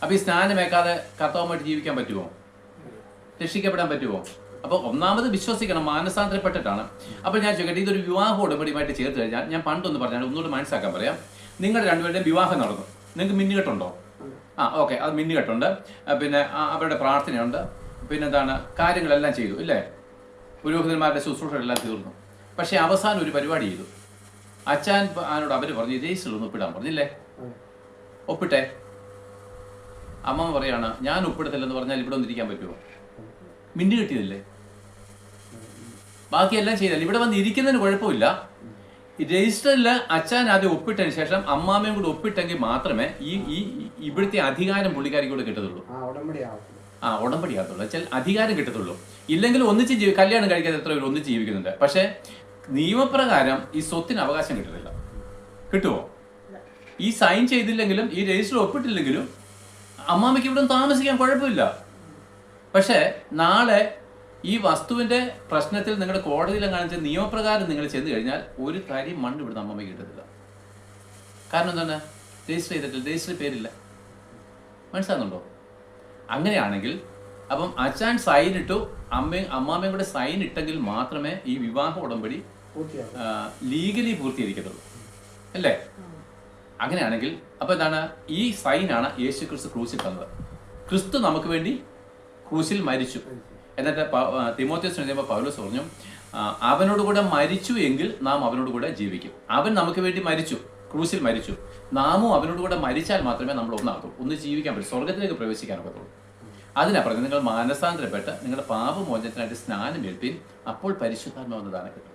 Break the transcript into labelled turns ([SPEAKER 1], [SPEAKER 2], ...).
[SPEAKER 1] അപ്പോൾ ഈ സ്നാനമേക്കാതെ കർത്താവുമായിട്ട് ജീവിക്കാൻ പറ്റുമോ? രക്ഷിക്കപ്പെടാൻ പറ്റുമോ? അപ്പോൾ ഒന്നാമത് വിശ്വസിക്കണം, മാനസാന്തരപ്പെട്ടിട്ടാണ്. അപ്പോൾ ഞാൻ ചോദിക്കട്ടെ, ഇതൊരു വിവാഹ ഉടമ്പടിയുമായിട്ട് ചേർത്ത് കഴിഞ്ഞാൽ, ഞാൻ പണ്ടൊന്ന് പറഞ്ഞാൽ ഒന്നുകൂടെ മനസ്സിലാക്കാൻ പറയാം. നിങ്ങൾ രണ്ടുപേരുടെയും വിവാഹം നടന്നു, നിങ്ങൾക്ക് മിന്നുകെട്ടുണ്ടോ? ഓക്കെ, അത് മിന്നുകെട്ടുണ്ട്, പിന്നെ അവരുടെ പ്രാർത്ഥനയുണ്ട്, പിന്നെ എന്താണ്, കാര്യങ്ങളെല്ലാം ചെയ്തു ഇല്ലേ, പുരോഹിതന്മാരുടെ ശുശ്രൂഷകളെല്ലാം തീർന്നു. പക്ഷേ അവസാനം ഒരു പരിപാടി ചെയ്തു. അച്ഛൻ ആനോട് അവർ പറഞ്ഞു രജിസ്റ്ററിൽ ഒന്ന് ഒപ്പിടാൻ പറഞ്ഞില്ലേ, ഒപ്പിട്ടെ. അമ്മ പറയാണ് ഞാൻ ഒപ്പിടത്തില്ലെന്ന് പറഞ്ഞാൽ ഇവിടെ ഒന്നിരിക്കാൻ പറ്റുമോ? മിന്നു കിട്ടിയതില്ലേ, ബാക്കിയെല്ലാം ചെയ്തല്ലേ, ഇവിടെ വന്ന് ഇരിക്കുന്നതിന് കുഴപ്പമില്ല. രജിസ്റ്ററിൽ അച്ഛൻ ആദ്യം ഒപ്പിട്ടതിന് ശേഷം അമ്മാമ്മയും കൂടി ഒപ്പിട്ടെങ്കിൽ മാത്രമേ ഈ ഇവിടുത്തെ അധികാരം പുള്ളിക്കാരിക്ക് കൂടെ കിട്ടത്തുള്ളൂ. ഉടമ്പടി ആകത്തുള്ളൂ, വെച്ചാൽ അധികാരം കിട്ടത്തുള്ളൂ. ഇല്ലെങ്കിൽ ഒന്നിച്ച് കല്യാണം കഴിക്കാതെ എത്ര പേര് ഒന്നിച്ച് ജീവിക്കുന്നുണ്ട്. പക്ഷെ നിയമപ്രകാരം ഈ സ്വത്തിന് അവകാശം കിട്ടുന്നില്ല. കിട്ടുമോ? ഈ സൈൻ ചെയ്തില്ലെങ്കിലും ഈ രജിസ്റ്റർ ഒപ്പിട്ടില്ലെങ്കിലും അമ്മാമ്മയ്ക്ക് ഇവിടെ താമസിക്കാൻ കുഴപ്പമില്ല. പക്ഷേ നാളെ ഈ വസ്തുവിന്റെ പ്രശ്നത്തിൽ നിങ്ങളുടെ കോടതിയിലും കാണിച്ച നിയമപ്രകാരം നിങ്ങൾ ചെന്ന് കഴിഞ്ഞാൽ ഒരു കാര്യം മണ്ണ് ഇവിടുന്ന് അമ്മമ്മയ്ക്ക് കിട്ടത്തില്ല. കാരണം എന്താണ്? രജിസ്റ്റർ ചെയ്തിട്ടില്ല, രജിസ്റ്റർ പേരില്ല. മനസ്സിലാകുന്നുണ്ടോ? അങ്ങനെയാണെങ്കിൽ അപ്പം അച്ഛൻ സൈൻ ഇട്ടു, അമ്മാമ്മയും കൂടെ സൈൻ ഇട്ടെങ്കിൽ മാത്രമേ ഈ വിവാഹ ഉടമ്പടി ലീഗലി പൂർത്തീകരിക്കത്തുള്ളൂ അല്ലേ? അങ്ങനെയാണെങ്കിൽ അപ്പൊ എന്താണ്? ഈ സൈനാണ് യേശു ക്രിസ്തു ക്രൂശിൽ തന്നത്. ക്രിസ്തു നമുക്ക് വേണ്ടി ക്രൂശിൽ മരിച്ചു. എന്നിട്ട് തിമോഥെയോസിന് എഴുതുമ്പോൾ പൗലോസ് പറഞ്ഞു, അവനോട് കൂടെ മരിച്ചു എങ്കിൽ നാം അവനോട് കൂടെ ജീവിക്കും. അവൻ നമുക്ക് വേണ്ടി മരിച്ചു, ക്രൂശിൽ മരിച്ചു. നാമും അവനോട് കൂടെ മരിച്ചാൽ മാത്രമേ നമ്മൾ ഒന്ന് ജീവിക്കാൻ പറ്റൂ, സ്വർഗത്തിലേക്ക് പ്രവേശിക്കാൻ പറ്റുള്ളൂ. അതിനാ പറഞ്ഞത്, നിങ്ങൾ മാനസാന്തരപ്പെട്ട് നിങ്ങളുടെ പാപമോചനത്തിനായിട്ട് സ്നാനം ഏൽപ്പിൻ, അപ്പോൾ പരിശുദ്ധാത്മാവ് ദാനം കിട്ടും.